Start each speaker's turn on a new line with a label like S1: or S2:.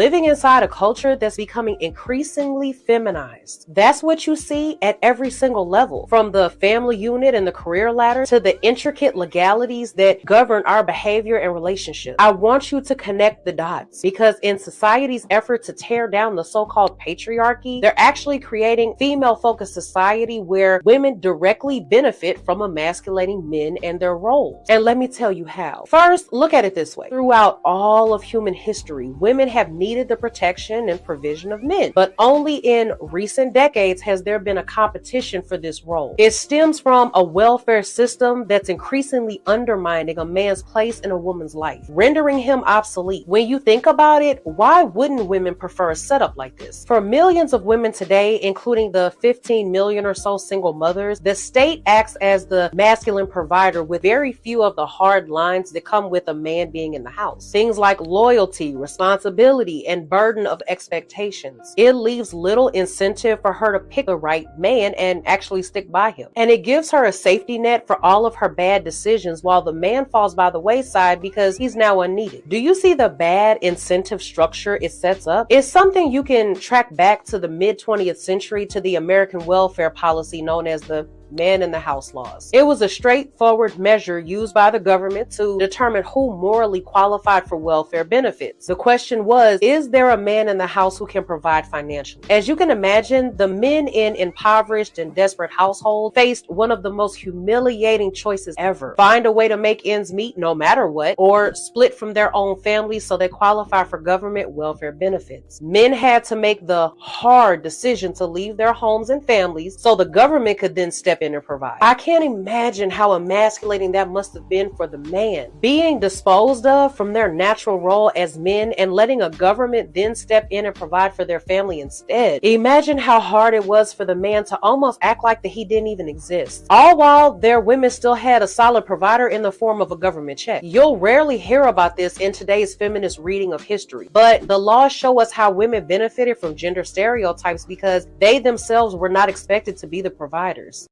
S1: living inside a culture that's becoming increasingly feminized. That's what you see at every single level, from the family unit and the career ladder to the intricate legalities that govern our behavior and relationships. I want you to connect the dots, because in society's effort to tear down the so-called patriarchy, they're actually creating female-focused society where women directly benefit from emasculating men and their roles. And let me tell you how. First, look at it this way. Throughout all of human history, women have needed the protection and provision of men, but only in recent decades has there been a competition for this role. It stems from a welfare system that's increasingly undermining a man's place in a woman's life, rendering him obsolete. When you think about it, why wouldn't women prefer a setup like this? For millions of women today, including the 15 million or so single mothers, the state acts as the masculine provider with very few of the hard lines that come with a man being in the house. Things like loyalty, responsibility, and burden of expectations. It leaves little incentive for her to pick the right man and actually stick by him. And it gives her a safety net for all of her bad decisions, while the man falls by the wayside because he's now unneeded. Do you see the bad incentive structure it sets up? It's something you can track back to the mid-20th century, to the American welfare policy known as the man in the house laws. It was a straightforward measure used by the government to determine who morally qualified for welfare benefits. The question was, is there a man in the house who can provide financially? As you can imagine, the men in impoverished and desperate households faced one of the most humiliating choices ever: find a way to make ends meet no matter what, or split from their own families so they qualify for government welfare benefits. Men had to make the hard decision to leave their homes and families so the government could then step in and provide. I can't imagine how emasculating that must have been for the man, being disposed of from their natural role as men and letting a government then step in and provide for their family instead. Imagine how hard it was for the man to almost act like that he didn't even exist, all while their women still had a solid provider in the form of a government check. You'll rarely hear about this in today's feminist reading of history, but the laws show us how women benefited from gender stereotypes because they themselves were not expected to be the providers.